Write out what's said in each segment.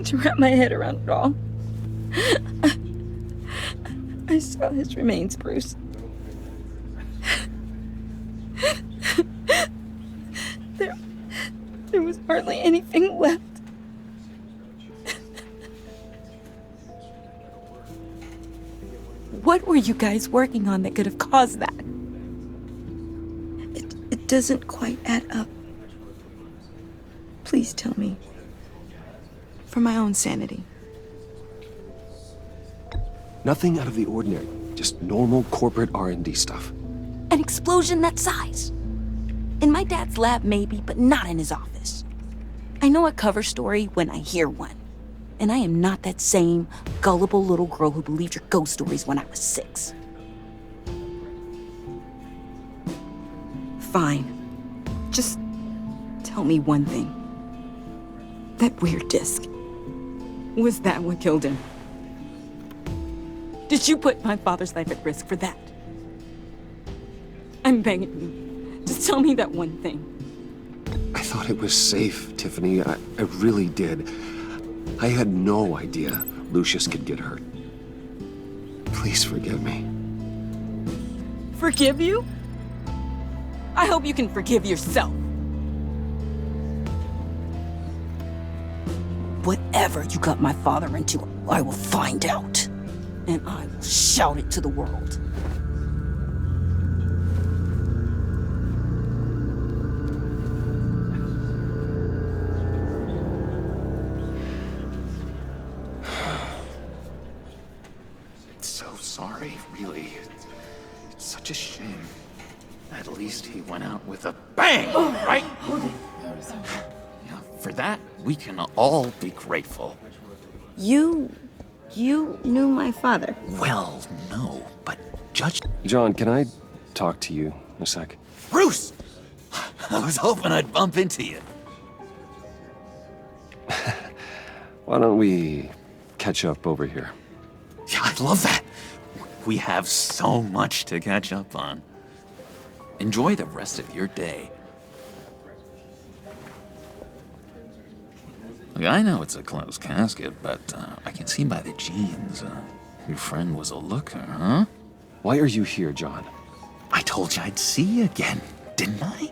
to wrap my head around it all. I saw his remains, Bruce. There was hardly anything left. What were you guys working on that could have caused that? It doesn't quite add up. Please tell me. For my own sanity. Nothing out of the ordinary. Just normal corporate R&D stuff. An explosion that size. In my dad's lab, maybe, but not in his office. I know a cover story when I hear one. And I am not that same gullible little girl who believed your ghost stories when I was 6. Fine. Just tell me one thing. That weird disc. Was that what killed him? Did you put my father's life at risk for that? I'm begging you. Just tell me that one thing. I thought it was safe, Tiffany. I really did. I had no idea Lucius could get hurt. Please forgive me. Forgive you? I hope you can forgive yourself. Whatever you got my father into, I will find out. And I will shout it to the world. So sorry, really. It's such a shame. At least he went out with a bang, right? Yeah, for that, we can all be grateful. You knew my father. Well, no, but Judge... John, can I talk to you a sec? Bruce! I was hoping I'd bump into you. Why don't we catch up over here? Yeah, I love that. We have so much to catch up on. Enjoy the rest of your day. Look, I know it's a closed casket, but I can see by the jeans, your friend was a looker, huh? Why are you here, John? I told you I'd see you again, didn't I?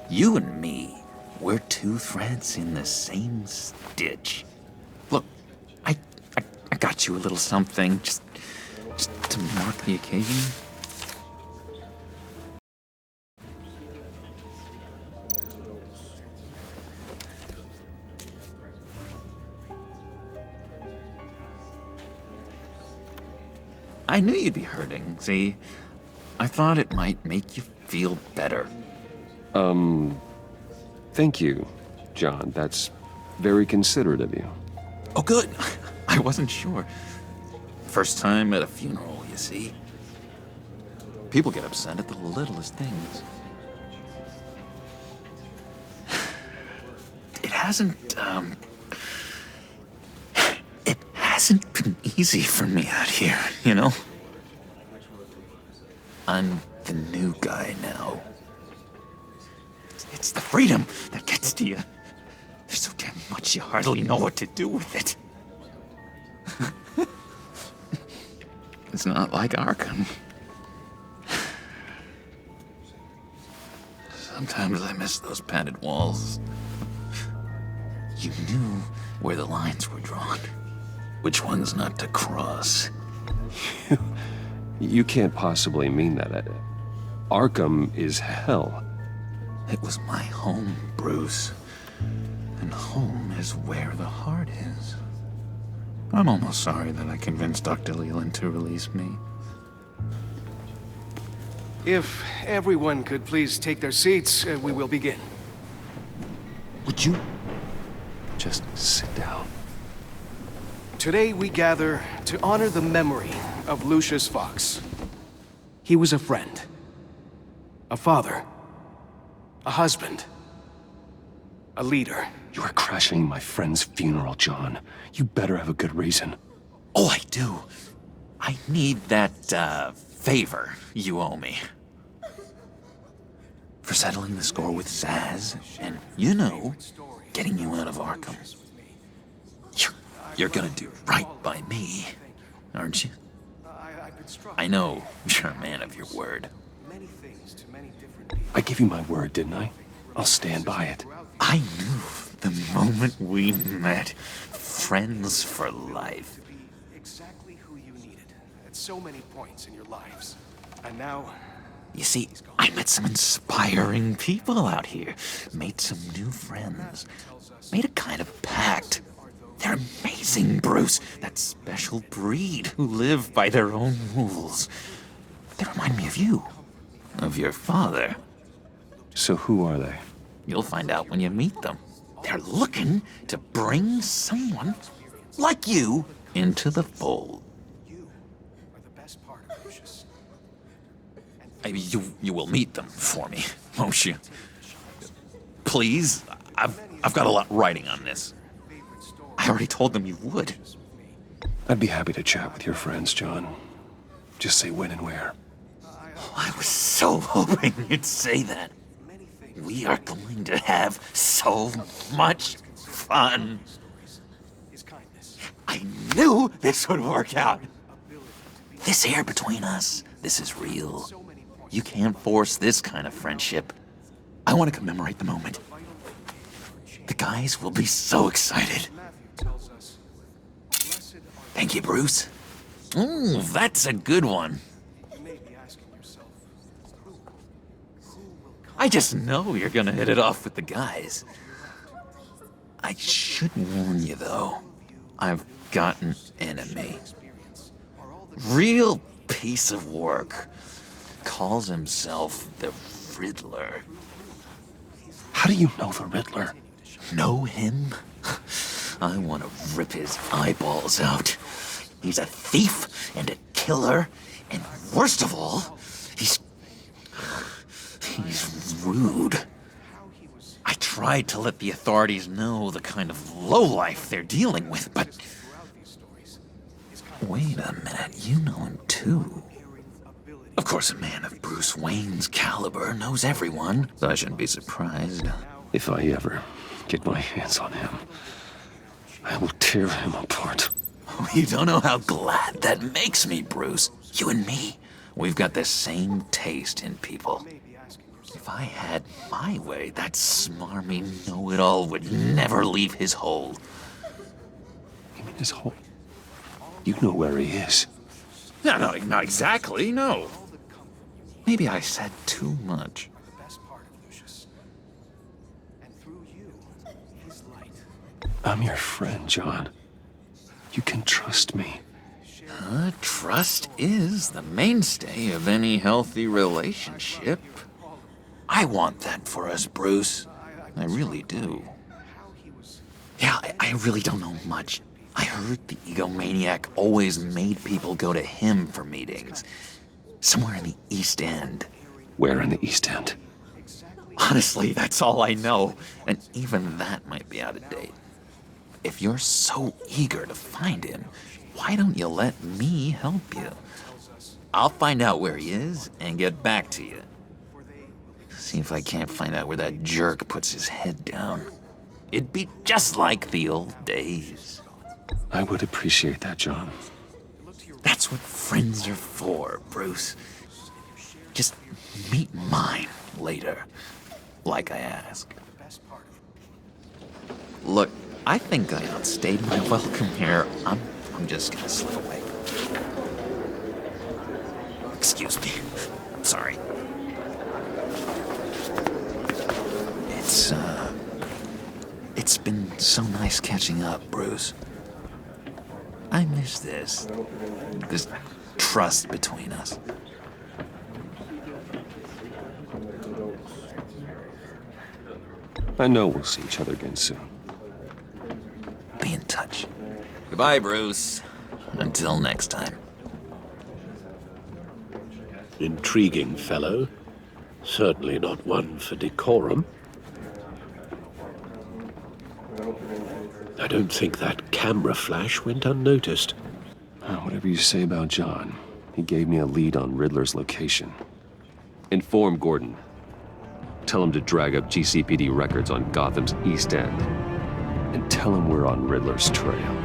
You and me, we're two threads in the same stitch. Look, I got you a little something, just to mark the occasion. I knew you'd be hurting, see? I thought it might make you feel better. Thank you, John. That's very considerate of you. Oh, good. I wasn't sure. First time at a funeral, you see? People get upset at the littlest things. It hasn't been easy for me out here, you know? I'm the new guy now. It's the freedom that gets to you. There's so damn much you hardly know what to do with it. It's not like Arkham. Sometimes I miss those padded walls. You knew where the lines were drawn. Which ones not to cross. You can't possibly mean that. Arkham is hell. It was my home, Bruce. And home is where the heart is. I'm almost sorry that I convinced Dr. Leland to release me. If everyone could please take their seats, we will begin. Would you? Just sit down. Today we gather to honor the memory of Lucius Fox. He was a friend, a father, a husband, a leader. You are crashing my friend's funeral, John. You better have a good reason. Oh, I do. I need that, favor you owe me. For settling the score with Zaz, and, you know, getting you out of Arkham. You're You're gonna do right by me, aren't you? I've been struck I know you're a man of your word. many things to many different people. I gave you my word, didn't I? I'll stand by it. I knew the moment we met, friends for life. To be exactly who you needed at so many points in your lives. And now, You see, I met some inspiring people out here, made some new friends, made a kind of pact. They're amazing, Bruce, that special breed who live by their own rules. They remind me of you, of your father. So who are they? You'll find out when you meet them. They're looking to bring someone like you into the fold. you are the best part of Lucius. You will meet them for me, won't you? Please, I've got a lot writing on this. I already told them you would. I'd be happy to chat with your friends, John. Just say when and where. Oh, I was so hoping you'd say that. We are going to have so much fun. His kindness, I knew this would work out. This air between us, this is real. You can't force this kind of friendship. I want to commemorate the moment. The guys will be so excited. Matthew tells us, blessed are Thank you, Bruce. Ooh, that's a good one. you may be asking yourself, who will come? I just know you're gonna hit it off with the guys. I should warn you, though. I've got an enemy. Real piece of work. Calls himself the Riddler. How do you know the Riddler? Know him? I want to rip his eyeballs out. He's a thief and a killer, and worst of all, he's rude. I tried to let the authorities know the kind of lowlife they're dealing with, but wait a minute, you know him too. Of course, a man of Bruce Wayne's caliber knows everyone, so I shouldn't be surprised. If I ever get my hands on him, I will tear him apart. You don't know how glad that makes me, Bruce. You and me, we've got the same taste in people. If I had my way, that smarmy know-it-all would never leave his hole. You mean his whole... You know where he is. No, not exactly, no. Maybe I said too much. The best part of Lucius. And through you, his light. I'm your friend, John. You can trust me. Trust is the mainstay of any healthy relationship. I want that for us, Bruce. I really do. Yeah, I really don't know much. I heard the egomaniac always made people go to him for meetings. Somewhere in the East End. Where in the East End? Honestly, that's all I know. And even that might be out of date. If you're so eager to find him, why don't you let me help you? I'll find out where he is and get back to you. See if I can't find out where that jerk puts his head down. It'd be just like the old days. I would appreciate that, John. That's what friends are for, Bruce. Just meet mine later, like I asked. Look, I think I outstayed my welcome here. I'm just gonna slip away. Excuse me. I'm sorry. It's been so nice catching up, Bruce. I miss this trust between us. I know we'll see each other again soon. Be in touch. Goodbye, Bruce. Until next time. Intriguing fellow. Certainly not one for decorum. I don't think that camera flash went unnoticed. Whatever you say about John, he gave me a lead on Riddler's location. Inform Gordon. Tell him to drag up GCPD records on Gotham's East End. And tell him we're on Riddler's trail.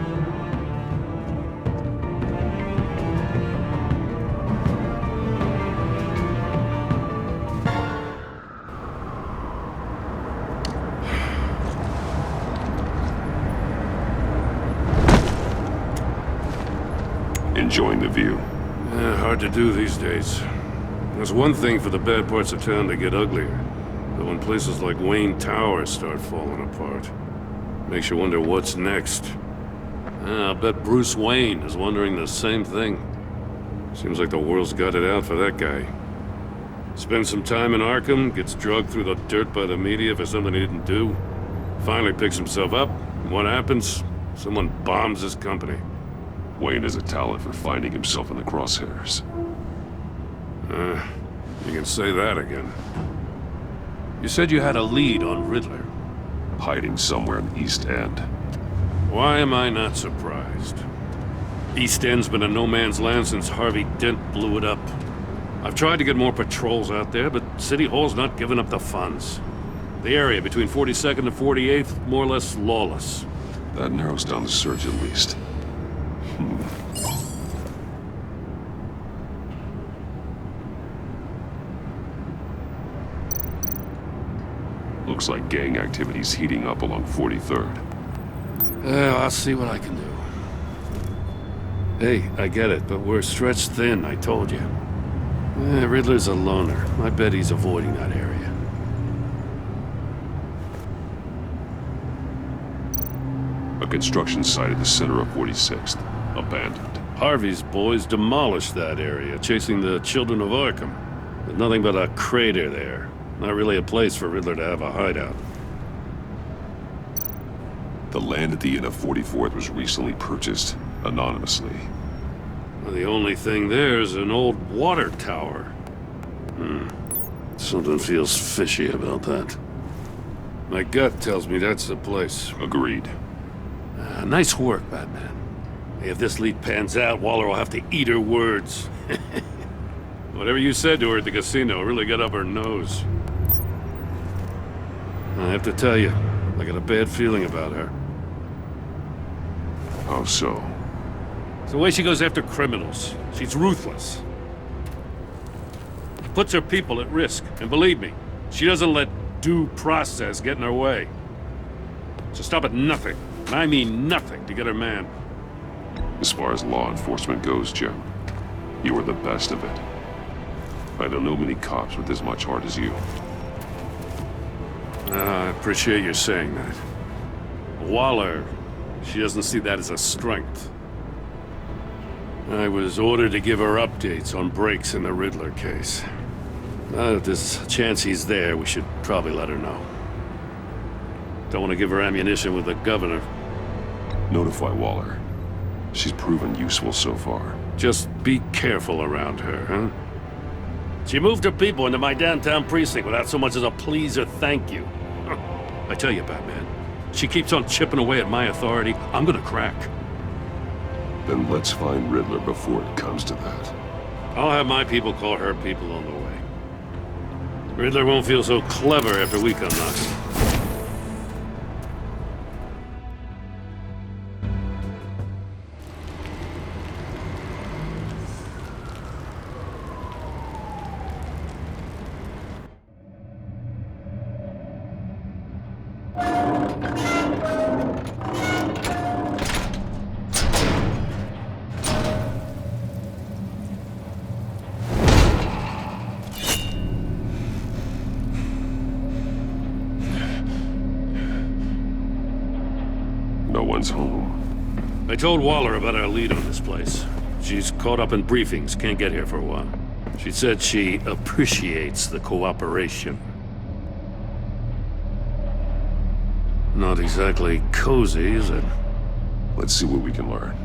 Enjoying the view? Hard to do these days. There's one thing for the bad parts of town to get uglier. But when places like Wayne Tower start falling apart, makes you wonder what's next. I'll bet Bruce Wayne is wondering the same thing. Seems like the world's got it out for that guy. Spends some time in Arkham, gets drugged through the dirt by the media for something he didn't do. Finally picks himself up. What happens? Someone bombs his company. Wayne has a talent for finding himself in the crosshairs. You can say that again. You said you had a lead on Riddler. Hiding somewhere in the East End. Why am I not surprised? East End's been a no-man's land since Harvey Dent blew it up. I've tried to get more patrols out there, but City Hall's not giving up the funds. The area between 42nd and 48th, more or less lawless. That narrows down the search at least. Looks like gang activity's heating up along 43rd. I'll see what I can do. Hey, I get it, but we're stretched thin, I told you. Riddler's a loner. I bet he's avoiding that area. A construction site at the center of 46th. Abandoned. Harvey's boys demolished that area, chasing the children of Arkham. There's nothing but a crater there. Not really a place for Riddler to have a hideout. The land at the end of 44th was recently purchased, anonymously. Well, the only thing there is an old water tower. Something feels fishy about that. My gut tells me that's the place. Agreed. Nice work, Batman. If this lead pans out, Waller will have to eat her words. Whatever you said to her at the casino really got up her nose. I have to tell you, I got a bad feeling about her. How so? It's the way she goes after criminals. She's ruthless. Puts her people at risk. And believe me, she doesn't let due process get in her way. She'll stop at nothing, and I mean nothing, to get her man. As far as law enforcement goes, Jim, you are the best of it. I don't know many cops with as much heart as you. I appreciate you saying that. Waller, she doesn't see that as a strength. I was ordered to give her updates on breaks in the Riddler case. If there's a chance he's there, we should probably let her know. Don't want to give her ammunition with the governor. Notify Waller. She's proven useful so far. Just be careful around her, huh? She moved her people into my downtown precinct without so much as a please or thank you. I tell you, Batman, she keeps on chipping away at my authority, I'm gonna crack. Then let's find Riddler before it comes to that. I'll have my people call her people on the way. Riddler won't feel so clever after we come knocking. No one's home. I told Waller about our lead on this place. She's caught up in briefings, can't get here for a while. She said she appreciates the cooperation. Not exactly cozy, is it? Let's see what we can learn.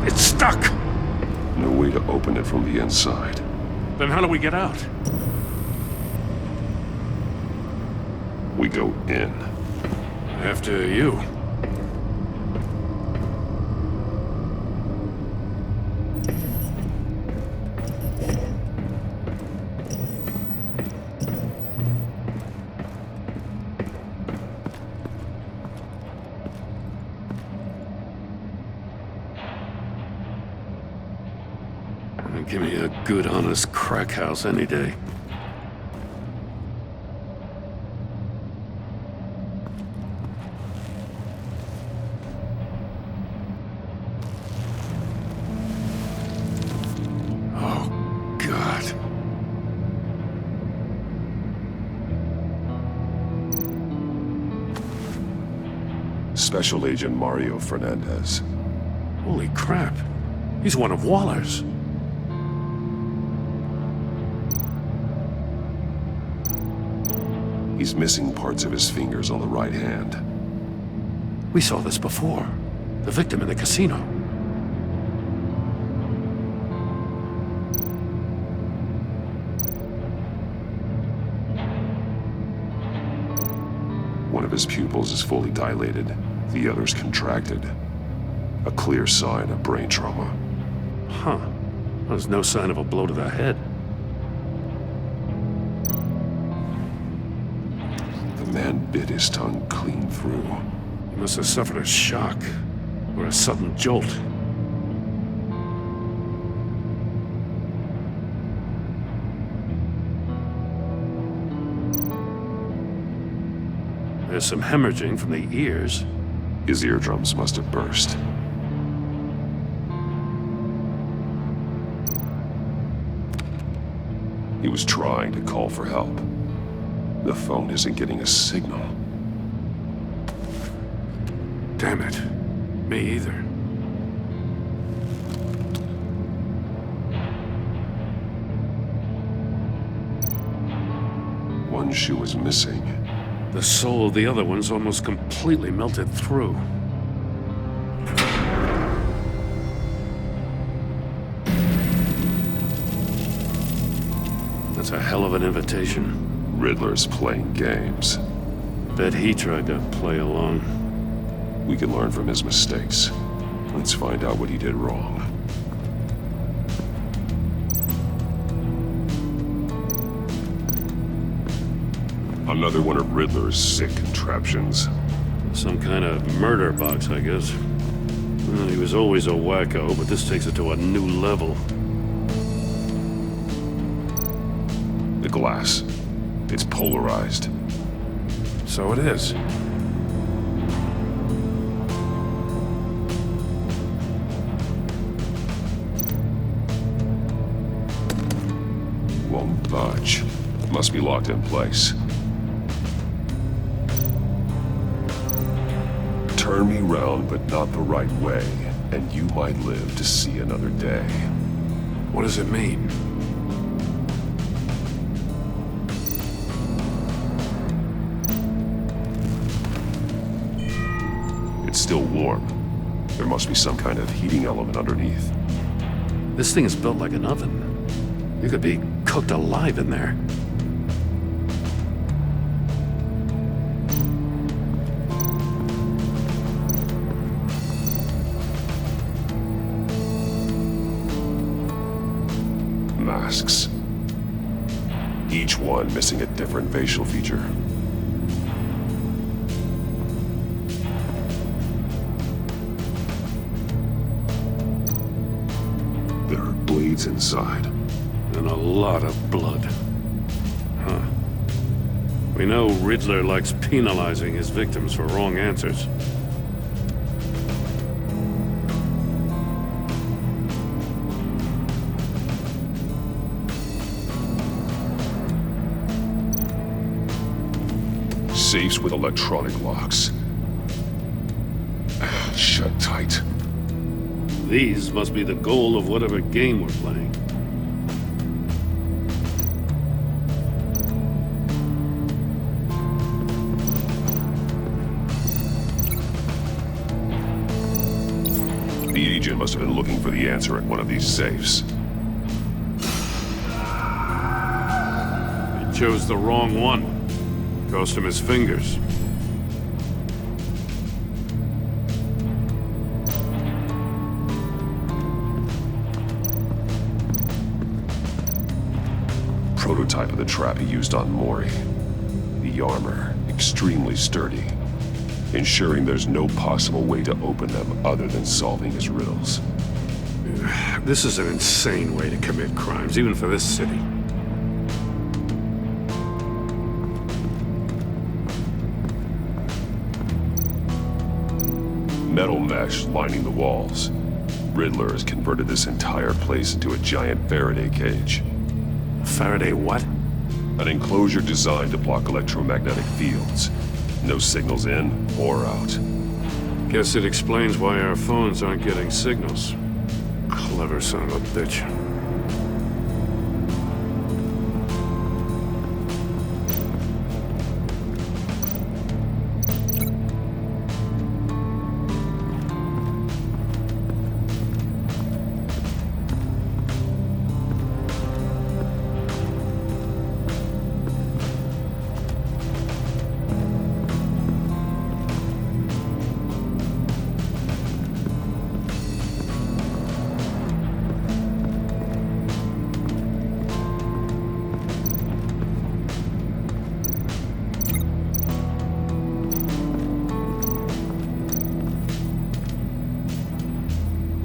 It's stuck! No way to open it from the inside. Then how do we get out? We go in. After you. Give me a good, honest crack house any day. Oh, God. Special Agent Mario Fernandez. Holy crap. He's one of Waller's. He's missing parts of his fingers on the right hand. We saw this before. The victim in the casino. One of his pupils is fully dilated, the other's contracted. A clear sign of brain trauma. Huh. There's no sign of a blow to the head. The man bit his tongue clean through. He must have suffered a shock, or a sudden jolt. There's some hemorrhaging from the ears. His eardrums must have burst. He was trying to call for help. The phone isn't getting a signal. Damn it. Me either. One shoe is missing. The sole of the other one's almost completely melted through. That's a hell of an invitation. Riddler's playing games. Bet he tried to play along. We can learn from his mistakes. Let's find out what he did wrong. Another one of Riddler's sick contraptions. Some kind of murder box, I guess. Well, he was always a wacko, but this takes it to a new level. The glass. It's polarized. So it is. Won't budge. Must be locked in place. Turn me round, but not the right way, and you might live to see another day. What does it mean? It's still warm. There must be some kind of heating element underneath. This thing is built like an oven. You could be cooked alive in there. Masks. Each one missing a different facial feature. There are blades inside. And a lot of blood. Huh. We know Riddler likes penalizing his victims for wrong answers. Safes with electronic locks. Shut tight. These must be the goal of whatever game we're playing. The agent must have been looking for the answer at one of these safes. He chose the wrong one. Cost him his fingers. Prototype of the trap he used on Mori. The armor, extremely sturdy, ensuring there's no possible way to open them other than solving his riddles. This is an insane way to commit crimes, even for this city. Metal mesh lining the walls. Riddler has converted this entire place into a giant Faraday cage. Faraday what? An enclosure designed to block electromagnetic fields. No signals in or out. Guess it explains why our phones aren't getting signals. Clever son of a bitch.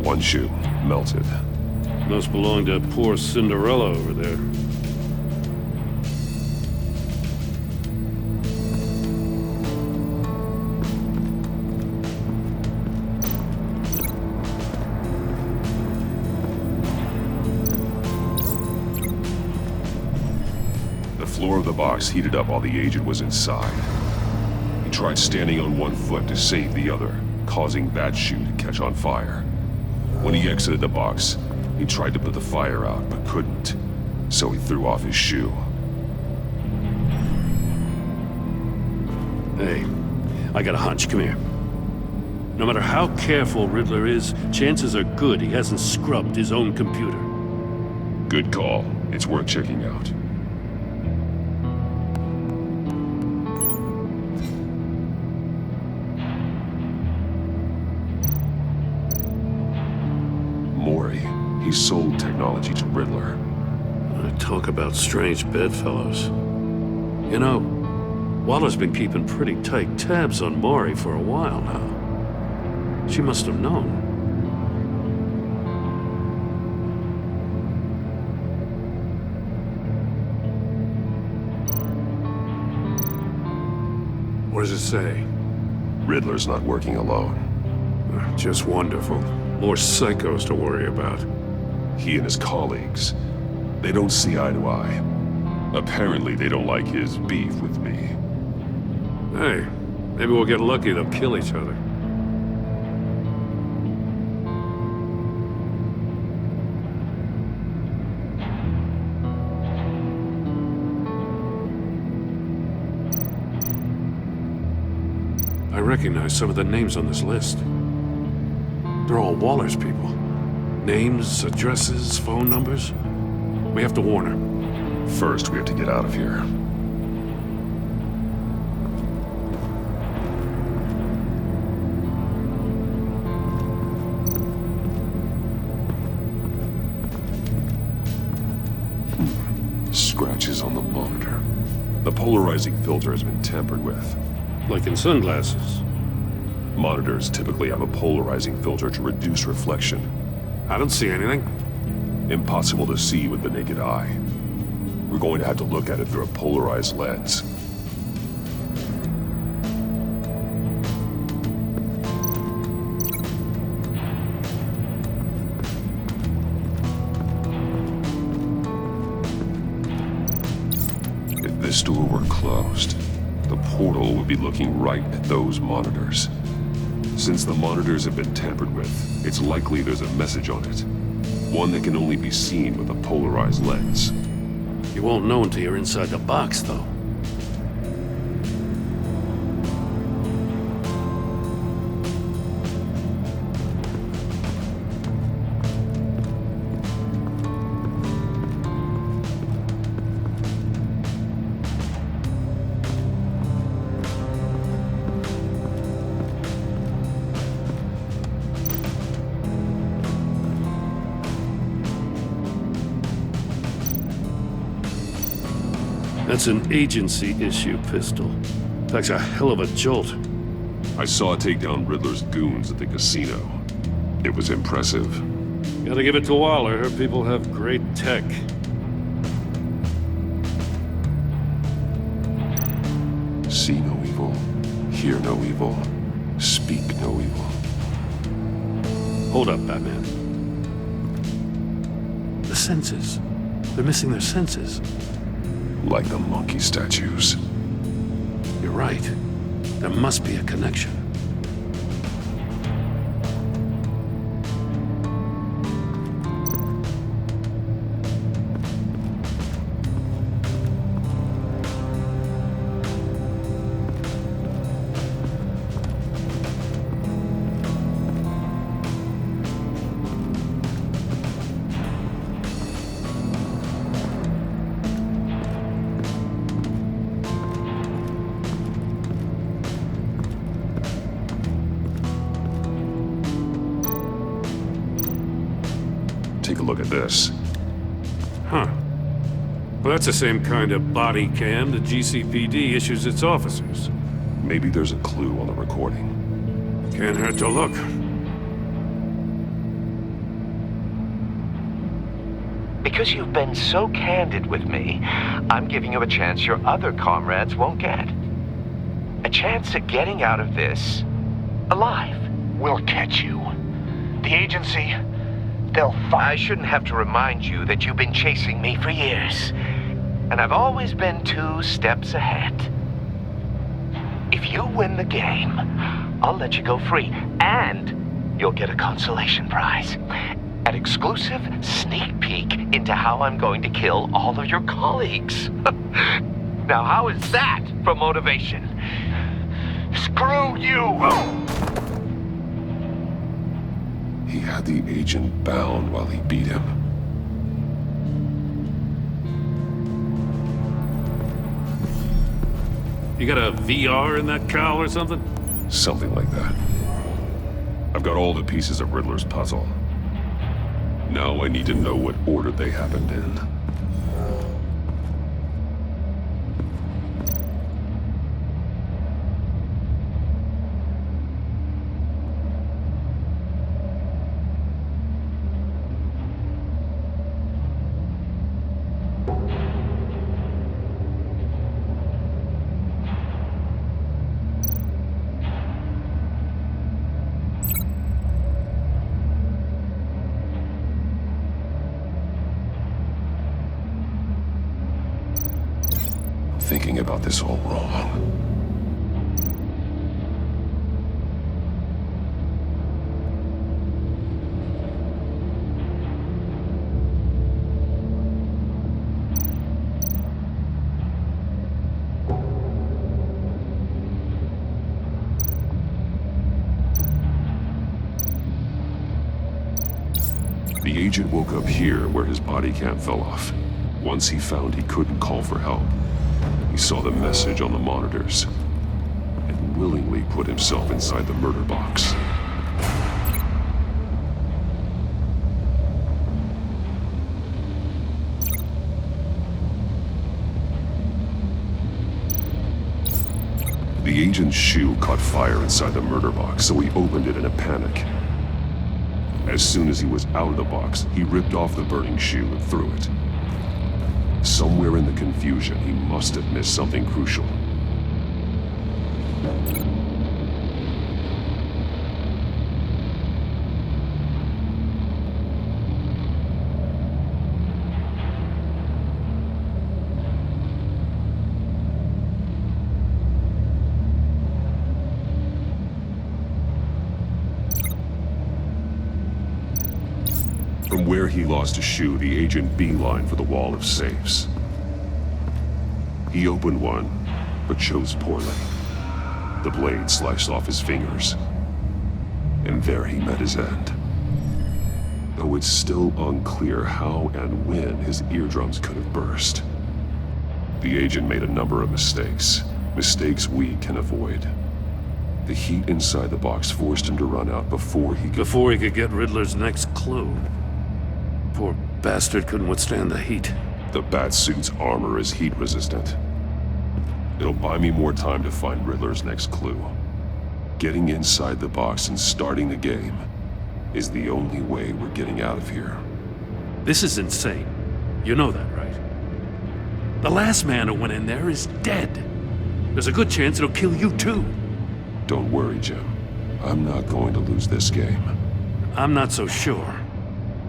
One shoe, melted. Must belong to poor Cinderella over there. The floor of the box heated up while the agent was inside. He tried standing on one foot to save the other, causing that shoe to catch on fire. When he exited the box, he tried to put the fire out, but couldn't. So he threw off his shoe. Hey, I got a hunch. Come here. No matter how careful Riddler is, chances are good he hasn't scrubbed his own computer. Good call. It's worth checking out. Mori. He sold technology to Riddler. Talk about strange bedfellows. You know, Waller's been keeping pretty tight tabs on Maury for a while now. She must have known. What does it say? Riddler's not working alone. Just wonderful. More psychos to worry about. He and his colleagues, they don't see eye to eye. Apparently, they don't like his beef with me. Hey, maybe we'll get lucky. They'll kill each other. I recognize some of the names on this list. They're all Waller's people. Names, addresses, phone numbers. We have to warn her. First, we have to get out of here. Scratches on the monitor. The polarizing filter has been tampered with. Like in sunglasses. Monitors typically have a polarizing filter to reduce reflection. I don't see anything. Impossible to see with the naked eye. We're going to have to look at it through a polarized lens. If this door were closed, the portal would be looking right at those monitors. Since the monitors have been tampered with, it's likely there's a message on it. One that can only be seen with a polarized lens. You won't know until you're inside the box, though. That's an agency-issue pistol. Packs a hell of a jolt. I saw it take down Riddler's goons at the casino. It was impressive. Gotta give it to Waller. Her people have great tech. See no evil, hear no evil, speak no evil. Hold up, Batman. The senses. They're missing their senses. Like the monkey statues. You're right. There must be a connection. Take a look at this. Huh. Well, that's the same kind of body cam the GCPD issues its officers. Maybe there's a clue on the recording. Can't hurt to look. Because you've been so candid with me, I'm giving you a chance your other comrades won't get. A chance at getting out of this alive. We'll catch you. The agency, they'll find... I shouldn't have to remind you that you've been chasing me for years. And I've always been 2 steps ahead. If you win the game, I'll let you go free. And you'll get a consolation prize. An exclusive sneak peek into how I'm going to kill all of your colleagues. Now, how is that for motivation? Screw you! He had the agent bound while he beat him. You got a VR in that cowl or something? Something like that. I've got all the pieces of Riddler's puzzle. Now I need to know what order they happened in. Thinking about this all wrong. The agent woke up here where his body cam fell off. Once he found he couldn't call for help, he saw the message on the monitors and willingly put himself inside the murder box. The agent's shoe caught fire inside the murder box, so he opened it in a panic. As soon as he was out of the box, he ripped off the burning shoe and threw it. Somewhere in the confusion, he must have missed something crucial. From where he lost a shoe, the agent beelined for the wall of safes. He opened one, but chose poorly. The blade sliced off his fingers. And there he met his end. Though it's still unclear how and when his eardrums could have burst. The agent made a number of mistakes. Mistakes we can avoid. The heat inside the box forced him to run out before he could get Riddler's next clue. Poor bastard couldn't withstand the heat. The Batsuit's armor is heat resistant. It'll buy me more time to find Riddler's next clue. Getting inside the box and starting the game is the only way we're getting out of here. This is insane. You know that, right? The last man who went in there is dead. There's a good chance it'll kill you too. Don't worry, Jim. I'm not going to lose this game. I'm not so sure.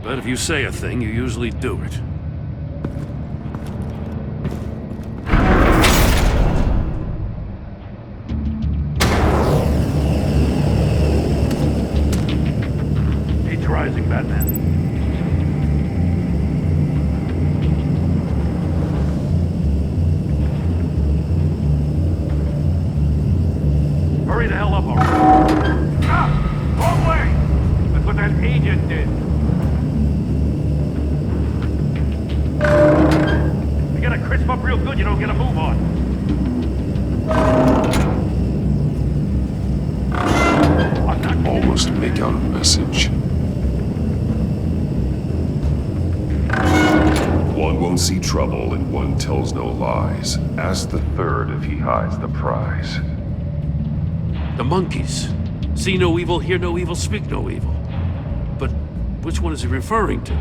But if you say a thing, you usually do it. Heat's rising, Batman. Hurry the hell up already. Ah! Wrong way! That's what that agent did. You gotta crisp up real good, you don't get a move on. Almost make out a message. One won't see trouble and one tells no lies. Ask the third if he hides the prize. The monkeys. See no evil, hear no evil, speak no evil. But which one is he referring to?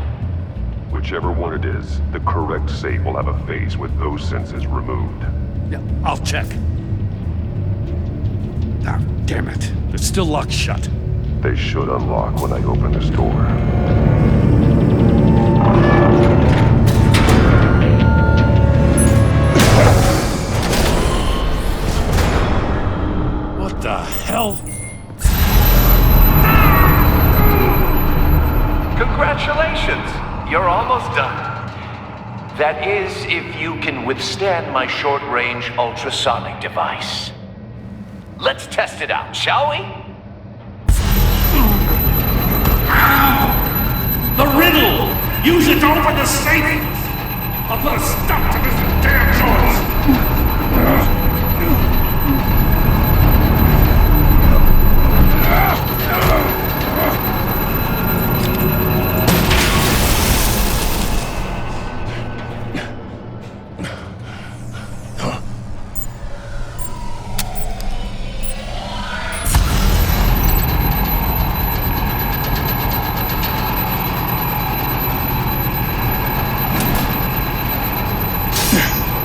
Whichever one it is, the correct safe will have a phase with those senses removed. Yeah, I'll check. Ah, damn it. It's still locked shut. They should unlock when I open this door. What the hell? Congratulations! You're almost done. That is, if you can withstand my short-range ultrasonic device. Let's test it out, shall we? The riddle! Use it to open the safe! I'll put a stop to this damn noise!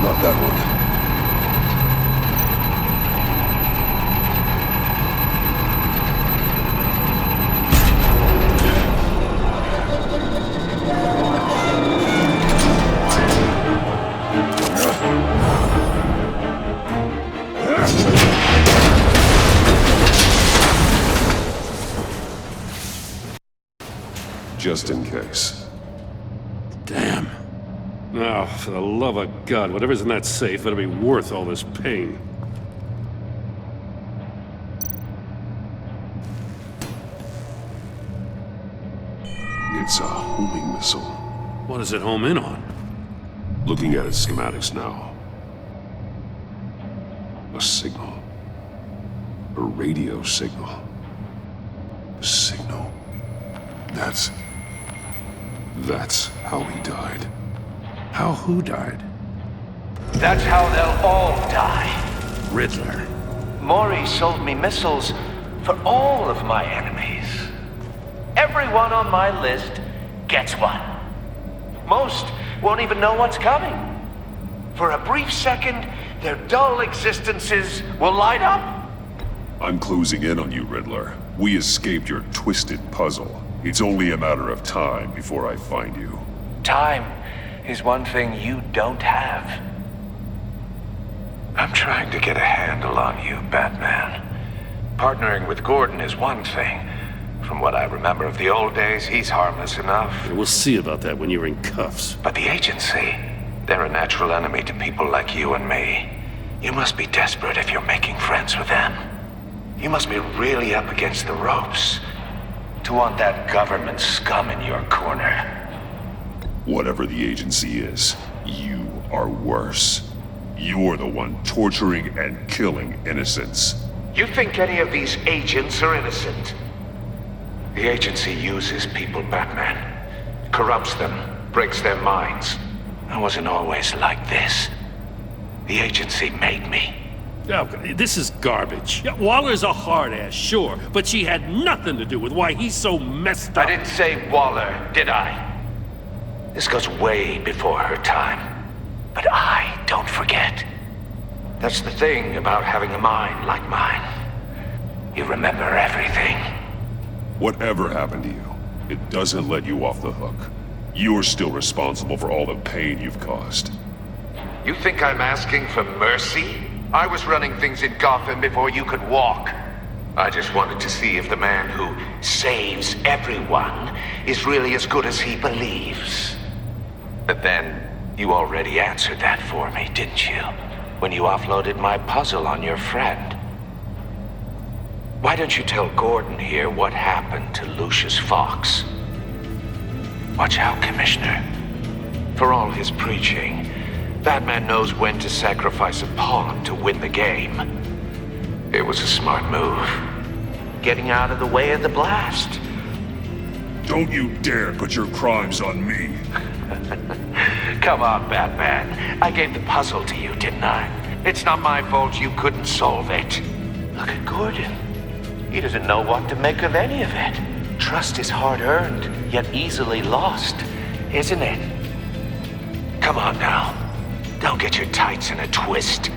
Not that one. Just in case. Damn. Oh, for the love of God, whatever's in that safe better be worth all this pain. It's a homing missile. What does it home in on? Looking at its schematics now. A signal. A radio signal. A signal. That's how he died. How who died? That's how they'll all die. Riddler. Maury sold me missiles for all of my enemies. Everyone on my list gets one. Most won't even know what's coming. For a brief second, their dull existences will light up. I'm closing in on you, Riddler. We escaped your twisted puzzle. It's only a matter of time before I find you. Time is one thing you don't have. I'm trying to get a handle on you, Batman. Partnering with Gordon is one thing. From what I remember of the old days, he's harmless enough. We'll see about that when you're in cuffs. But the agency, they're a natural enemy to people like you and me. You must be desperate if you're making friends with them. You must be really up against the ropes to want that government scum in your corner. Whatever the agency is, you are worse. You're the one torturing and killing innocents. You think any of these agents are innocent? The agency uses people, Batman. Corrupts them, breaks their minds. I wasn't always like this. The agency made me. Oh, this is garbage. Yeah, Waller's a hard-ass, sure, but she had nothing to do with why he's so messed up. I didn't say Waller, did I? This goes way before her time. But I don't forget. That's the thing about having a mind like mine. You remember everything. Whatever happened to you, it doesn't let you off the hook. You're still responsible for all the pain you've caused. You think I'm asking for mercy? I was running things in Gotham before you could walk. I just wanted to see if the man who saves everyone is really as good as he believes. But then, you already answered that for me, didn't you? When you offloaded my puzzle on your friend. Why don't you tell Gordon here what happened to Lucius Fox? Watch out, Commissioner. For all his preaching, Batman knows when to sacrifice a pawn to win the game. It was a smart move. Getting out of the way of the blast. Don't you dare put your crimes on me. Come on, Batman. I gave the puzzle to you, didn't I? It's not my fault you couldn't solve it. Look at Gordon. He doesn't know what to make of any of it. Trust is hard-earned, yet easily lost, isn't it? Come on now. Don't get your tights in a twist.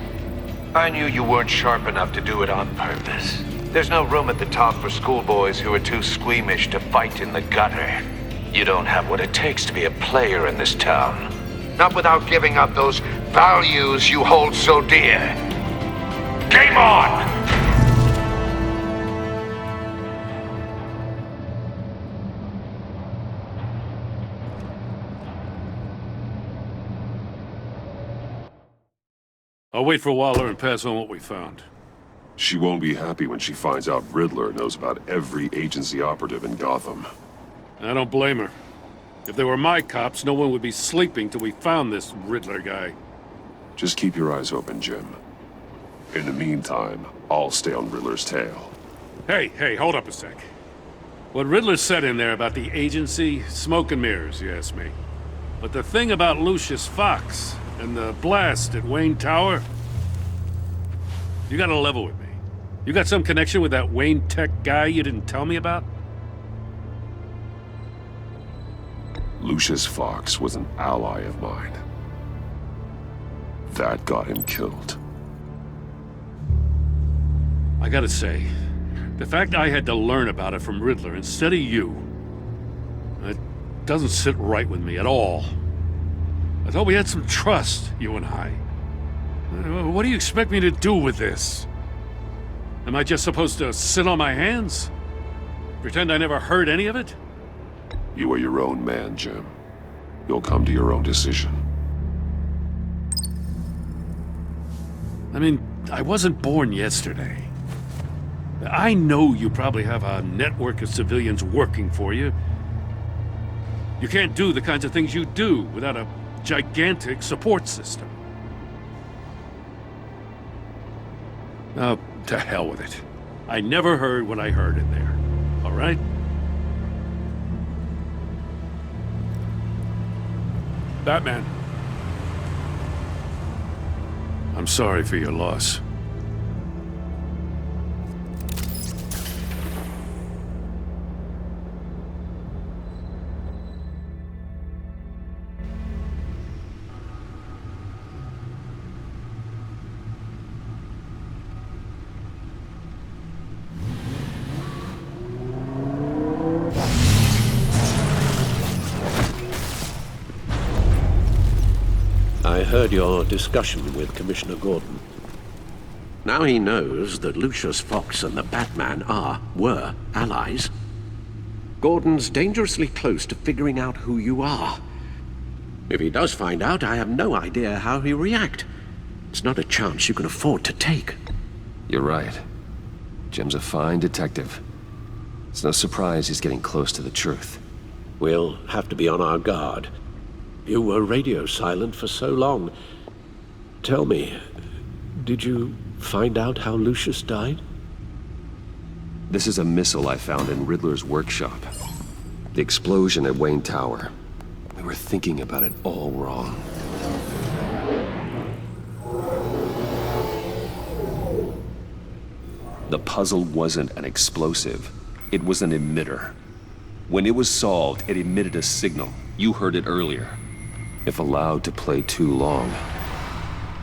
I knew you weren't sharp enough to do it on purpose. There's no room at the top for schoolboys who are too squeamish to fight in the gutter. You don't have what it takes to be a player in this town. Not without giving up those values you hold so dear. Game on! I'll wait for Waller and pass on what we found. She won't be happy when she finds out Riddler knows about every agency operative in Gotham. I don't blame her. If they were my cops, no one would be sleeping till we found this Riddler guy. Just keep your eyes open, Jim. In the meantime, I'll stay on Riddler's tail. Hey, hold up a sec. What Riddler said in there about the agency, smoke and mirrors, you ask me. But the thing about Lucius Fox and the blast at Wayne Tower, you gotta level with me. You got some connection with that Wayne Tech guy you didn't tell me about? Lucius Fox was an ally of mine. That got him killed. I gotta say, the fact I had to learn about it from Riddler instead of you, it doesn't sit right with me at all. I thought we had some trust, you and I. What do you expect me to do with this? Am I just supposed to sit on my hands? Pretend I never heard any of it? You are your own man, Jim. You'll come to your own decision. I mean, I wasn't born yesterday. I know you probably have a network of civilians working for you. You can't do the kinds of things you do without a gigantic support system. Oh, to hell with it. I never heard what I heard in there. All right? Batman. I'm sorry for your loss. I heard your discussion with Commissioner Gordon. Now he knows that Lucius Fox and the Batman were allies. Gordon's dangerously close to figuring out who you are. If he does find out, I have no idea how he'll react. It's not a chance you can afford to take. You're right. Jim's a fine detective. It's no surprise he's getting close to the truth. We'll have to be on our guard. You were radio silent for so long. Tell me, did you find out how Lucius died? This is a missile I found in Riddler's workshop. The explosion at Wayne Tower. We were thinking about it all wrong. The puzzle wasn't an explosive. It was an emitter. When it was solved, it emitted a signal. You heard it earlier. If allowed to play too long,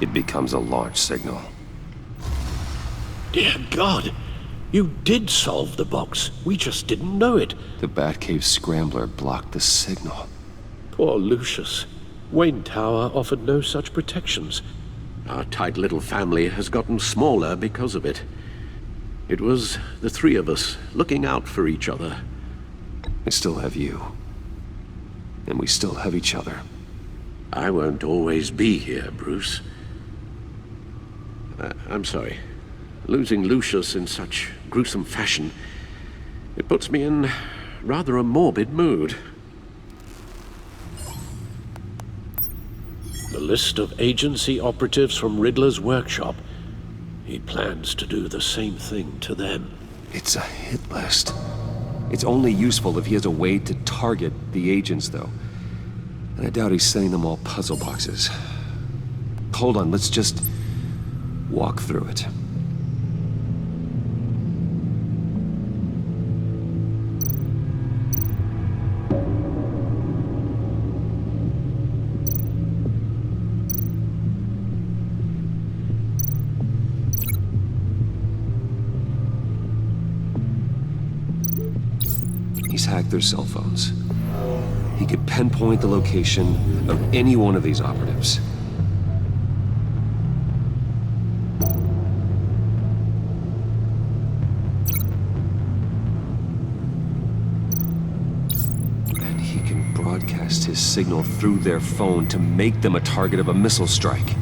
it becomes a launch signal. Dear God, you did solve the box. We just didn't know it. The Batcave scrambler blocked the signal. Poor Lucius. Wayne Tower offered no such protections. Our tight little family has gotten smaller because of it. It was the three of us looking out for each other. I still have you. And we still have each other. I won't always be here, Bruce. I'm sorry. Losing Lucius in such gruesome fashion, it puts me in rather a morbid mood. The list of agency operatives from Riddler's workshop. He plans to do the same thing to them. It's a hit list. It's only useful if he has a way to target the agents, though. And I doubt he's sending them all puzzle boxes. Hold on, let's just walk through it. He's hacked their cell phones. He could pinpoint the location of any one of these operatives. And he can broadcast his signal through their phone to make them a target of a missile strike.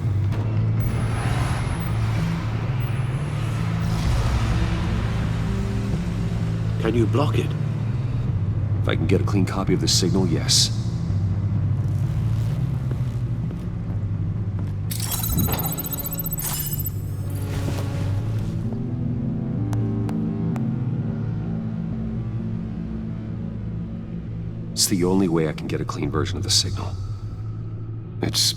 Can you block it? If I can get a clean copy of the signal, yes. It's the only way I can get a clean version of the signal. It's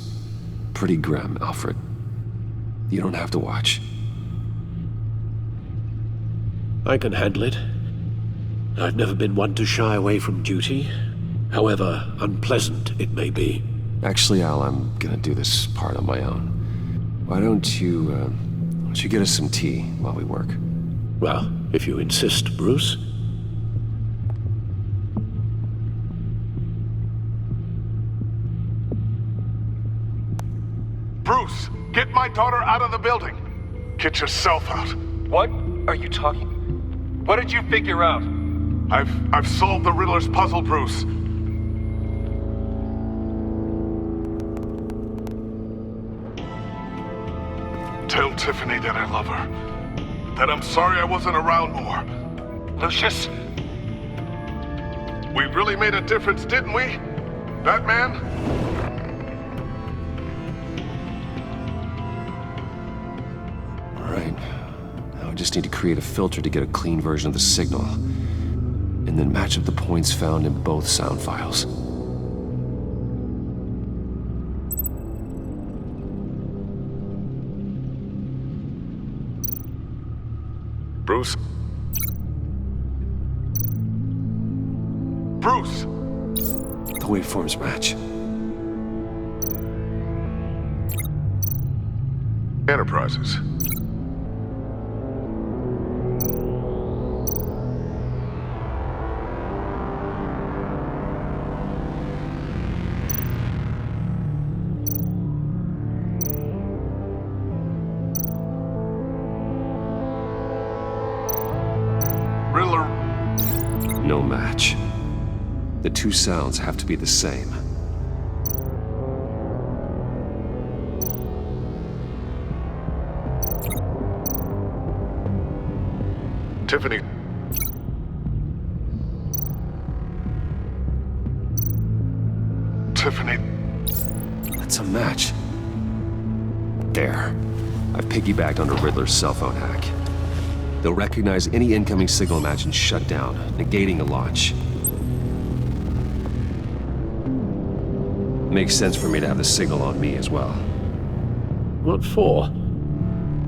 pretty grim, Alfred. You don't have to watch. I can handle it. I've never been one to shy away from duty, however unpleasant it may be. Actually, Al, I'm gonna do this part on my own. Why don't you get us some tea while we work? Well, if you insist, Bruce. Bruce, get my daughter out of the building. Get yourself out. What are you talking? What did you figure out? I've solved the Riddler's puzzle, Bruce. Tell Tiffany that I love her. That I'm sorry I wasn't around more. Lucius? We really made a difference, didn't we? Batman? All right. Now I just need to create a filter to get a clean version of the signal. And then match up the points found in both sound files. Bruce? Bruce! The waveforms match. Enterprises. Riddler. No match. The two sounds have to be the same. Tiffany. Tiffany. That's a match. There. I've piggybacked onto Riddler's cell phone hack. They'll recognize any incoming signal match and shut down, negating a launch. Makes sense for me to have the signal on me as well. What for?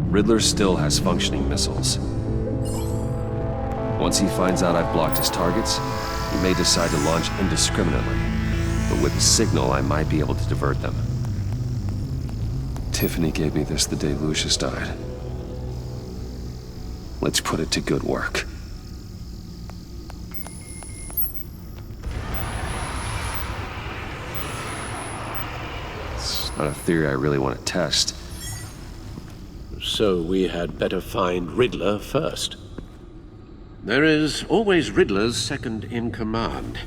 Riddler still has functioning missiles. Once he finds out I've blocked his targets, he may decide to launch indiscriminately. But with the signal, I might be able to divert them. Tiffany gave me this the day Lucius died. Let's put it to good work. It's not a theory I really want to test. So we had better find Riddler first. There is always Riddler's second in command.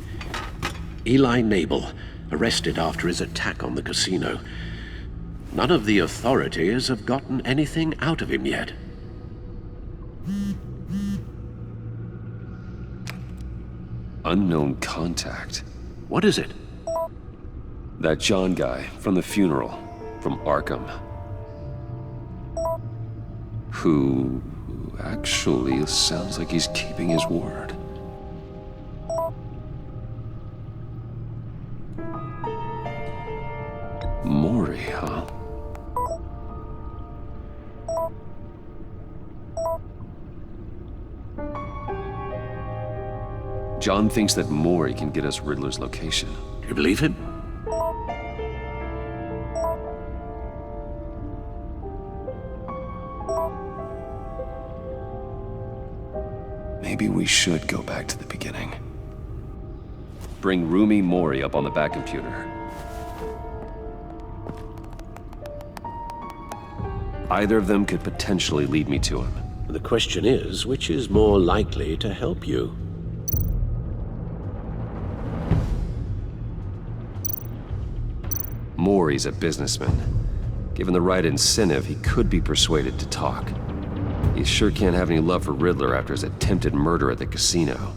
Eli Nabel, arrested after his attack on the casino. None of the authorities have gotten anything out of him yet. Unknown contact. What is it? That John guy from the funeral, from Arkham. Who actually sounds like he's keeping his word. Mori, huh? John thinks that Mori can get us Riddler's location. Do you believe him? Maybe we should go back to the beginning. Bring Rumi Mori up on the back computer. Either of them could potentially lead me to him. The question is, which is more likely to help you? Mori's a businessman. Given the right incentive, he could be persuaded to talk. He sure can't have any love for Riddler after his attempted murder at the casino.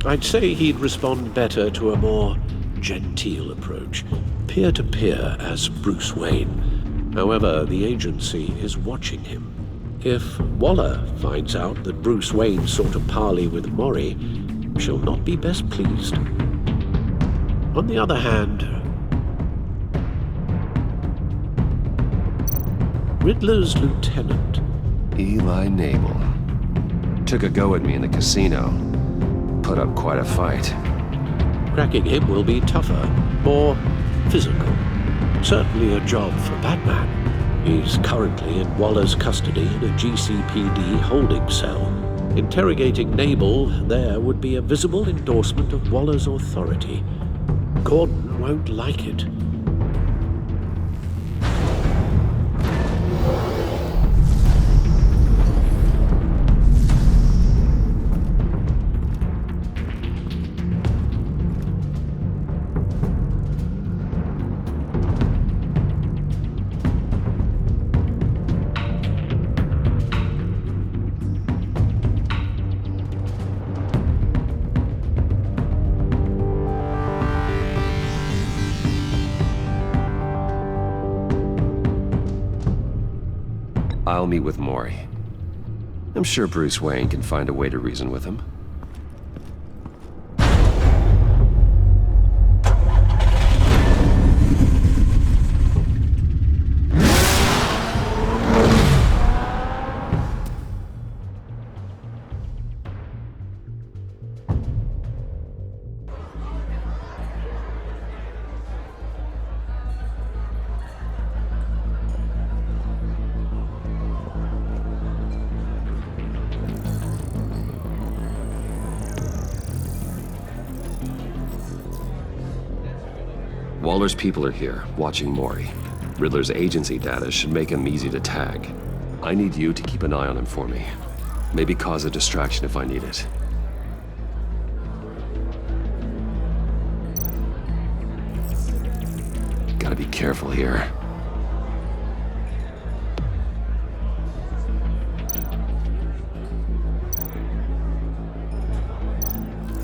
I'd say he'd respond better to a more genteel approach, peer-to-peer as Bruce Wayne. However, the agency is watching him. If Waller finds out that Bruce Wayne sought a parley with Mori, she'll not be best pleased. On the other hand, Riddler's lieutenant, Eli Nabel, took a go at me in the casino. Put up quite a fight. cracking him will be tougher, more physical. Certainly a job for Batman. He's currently in Waller's custody in a GCPD holding cell. Interrogating Nabel there would be a visible endorsement of Waller's authority. Gordon won't like it. I'll meet with Mori. I'm sure Bruce Wayne can find a way to reason with him. Waller's people are here, watching Mori. Riddler's agency data should make him easy to tag. I need you to keep an eye on him for me. Maybe cause a distraction if I need it. Gotta be careful here.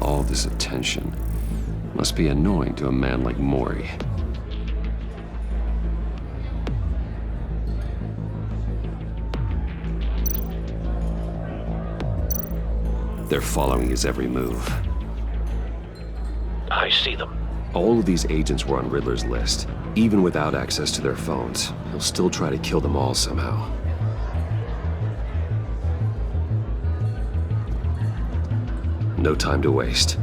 All this attention must be annoying to a man like Mori. They're following his every move. I see them. All of these agents were on Riddler's list. Even without access to their phones, he'll still try to kill them all somehow. No time to waste.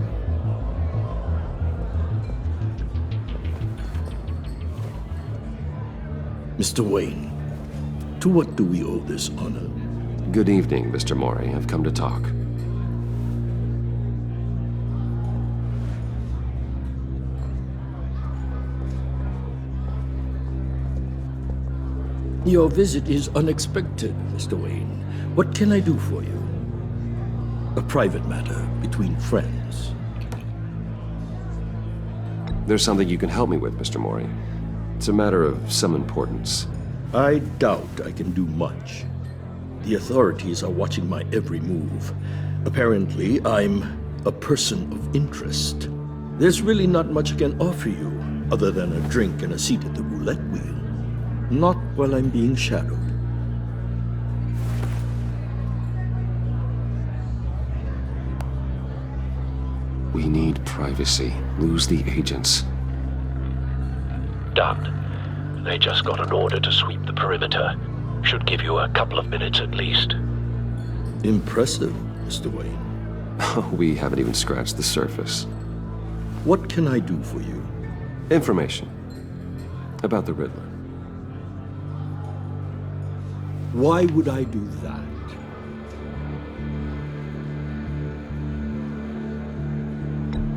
Mr. Wayne, to what do we owe this honor? Good evening, Mr. Mori. I've come to talk. Your visit is unexpected, Mr. Wayne. What can I do for you? A private matter between friends. There's something you can help me with, Mr. Mori. It's a matter of some importance. I doubt I can do much. The authorities are watching my every move. Apparently, I'm a person of interest. There's really not much I can offer you, other than a drink and a seat at the roulette wheel. Not while I'm being shadowed. We need privacy. Lose the agents. Done. They just got an order to sweep the perimeter. Should give you a couple of minutes at least. Impressive, Mr. Wayne. We haven't even scratched the surface. What can I do for you? Information. About the Riddler. Why would I do that?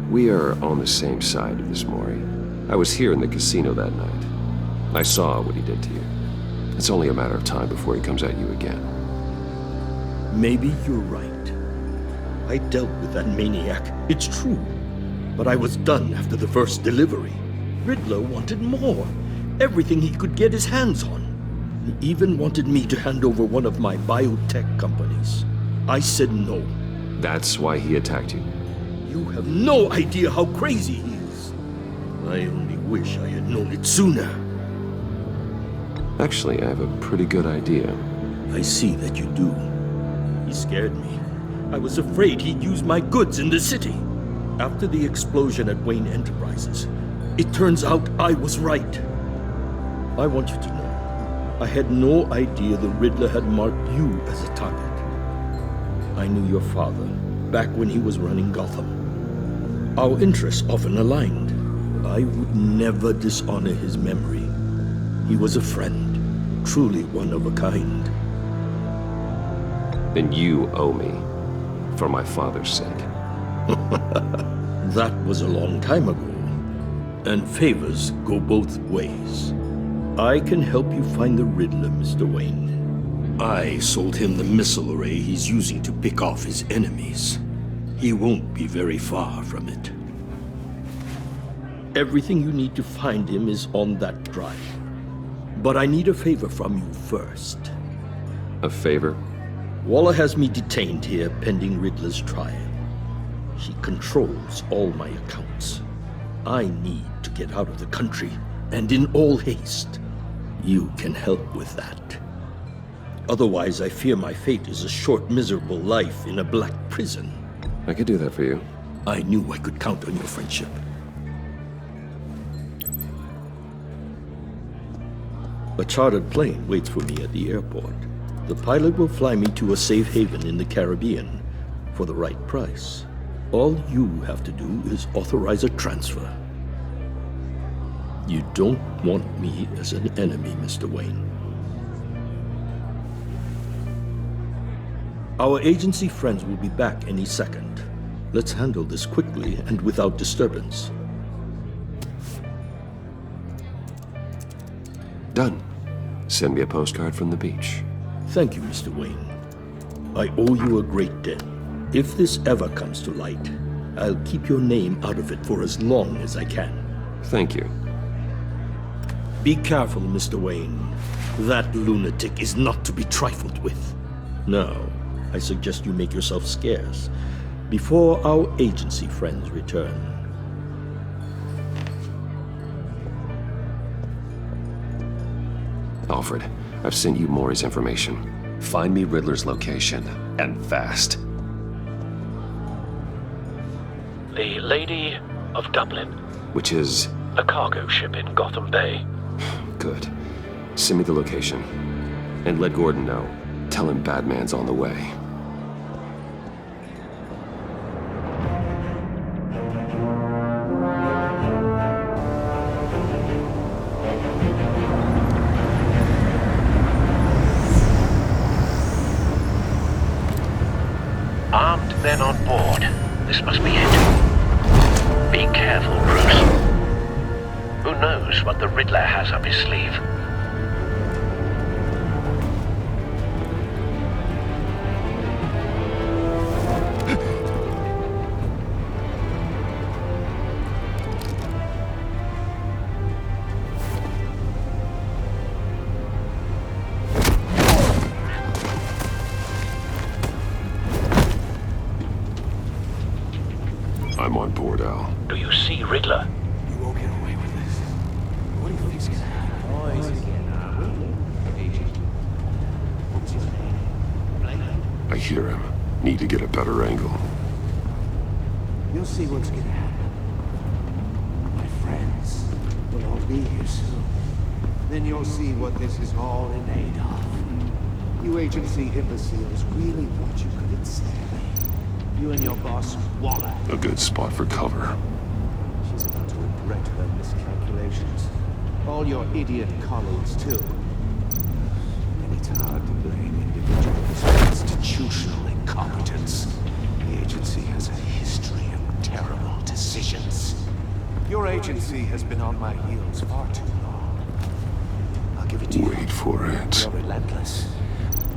We are on the same side of this, Mori. I was here in the casino that night. I saw what he did to you. It's only a matter of time before he comes at you again. Maybe you're right. I dealt with that maniac, it's true. But I was done after the first delivery. Riddler wanted more. Everything he could get his hands on. He even wanted me to hand over one of my biotech companies. I said no. That's why he attacked you. You have no idea how crazy he is. I only wish I had known it sooner. Actually, I have a pretty good idea. I see that you do. He scared me. I was afraid he'd use my goods in the city. After the explosion at Wayne Enterprises, it turns out I was right. I want you to know, I had no idea the Riddler had marked you as a target. I knew your father back when he was running Gotham. Our interests often aligned. I would never dishonor his memory. He was a friend, truly one of a kind. Then you owe me, for my father's sake. That was a long time ago, and favors go both ways. I can help you find the Riddler, Mr. Wayne. I sold him the missile array he's using to pick off his enemies. He won't be very far from it. Everything you need to find him is on that drive. But I need a favor from you first. A favor? Waller has me detained here pending Riddler's trial. He controls all my accounts. I need to get out of the country, and in all haste. You can help with that. Otherwise, I fear my fate is a short, miserable life in a black prison. I could do that for you. I knew I could count on your friendship. A chartered plane waits for me at the airport. The pilot will fly me to a safe haven in the Caribbean for the right price. All you have to do is authorize a transfer. You don't want me as an enemy, Mr. Wayne. Our agency friends will be back any second. Let's handle this quickly and without disturbance. Done. Send me a postcard from the beach. Thank you, Mr. Wayne. I owe you a great debt. If this ever comes to light, I'll keep your name out of it for as long as I can. Thank you. Be careful, Mr. Wayne. That lunatic is not to be trifled with. Now, I suggest you make yourself scarce before our agency friends return. Alfred, I've sent you Maury's information. Find me Riddler's location, and fast. The Lady of Dublin. Which is? A cargo ship in Gotham Bay. Good. Send me the location. And let Gordon know. Tell him Batman's on the way. then on board. This must be it. Be careful, Bruce. Who knows what the Riddler has up his sleeve? I'm on board, Al. Do you see Riddler? You won't get away with this. What do you think's gonna happen? What's his name? I hear him. Need to get a better angle. You'll see what's gonna happen. My friends will all be here soon. Then you'll see what this is all in aid of. You agency imbeciles really thought you could ensnare me. You and your boss, Waller. A good spot for cover. She's about to regret her miscalculations. All your idiot colleagues, too. And it's hard to blame individuals for institutional incompetence. The agency has a history of terrible decisions. Your agency has been on my heels far too long. I'll give it to you. Wait for it. You're relentless.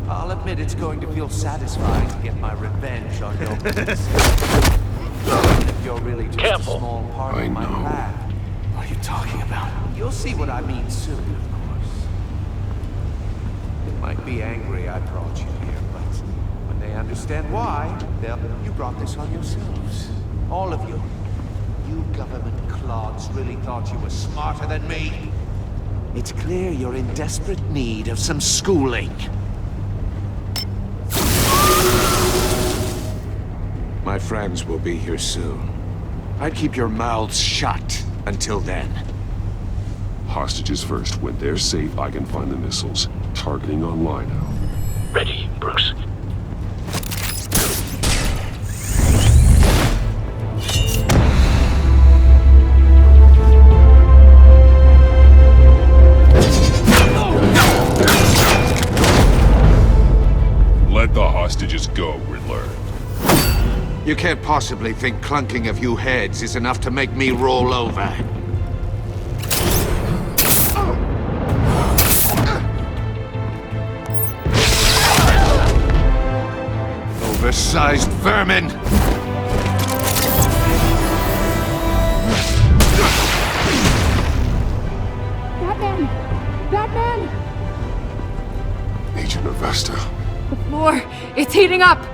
I'll admit it's going to feel satisfying to get my revenge on your business. If you're really just a small part of my plan. What are you talking about? You'll see what I mean soon, of course. They might be angry I brought you here, but when they understand why, you brought this on yourselves. All of you. You government clods really thought you were smarter than me. It's clear you're in desperate need of some schooling. My friends will be here soon. I'd keep your mouths shut until then. Hostages first. When they're safe, I can find the missiles. Targeting online now. Ready, Bruce. Let the hostages go, Riddler. You can't possibly think clunking a few heads is enough to make me roll over. Oversized vermin! Batman! Batman! Agent Avesta. The floor, it's heating up!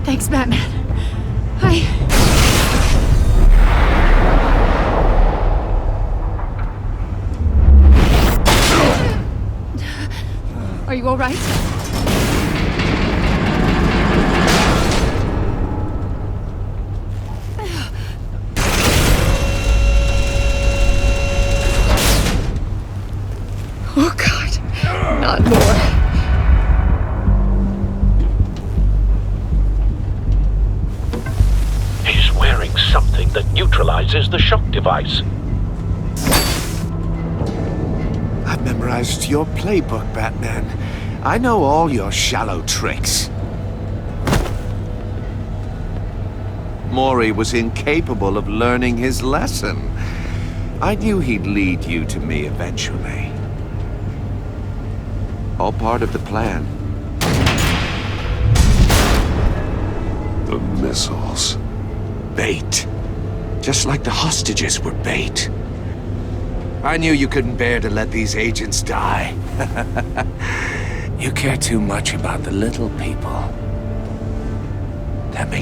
Thanks, Batman. Are you all right? Oh, God. Not more. Something that neutralizes the shock device. I've memorized your playbook, Batman. I know all your shallow tricks. Mori was incapable of learning his lesson. I knew he'd lead you to me eventually. All part of the plan. The missiles. Bait. Just like the hostages were bait. I knew you couldn't bear to let these agents die. You care too much about the little people. That makes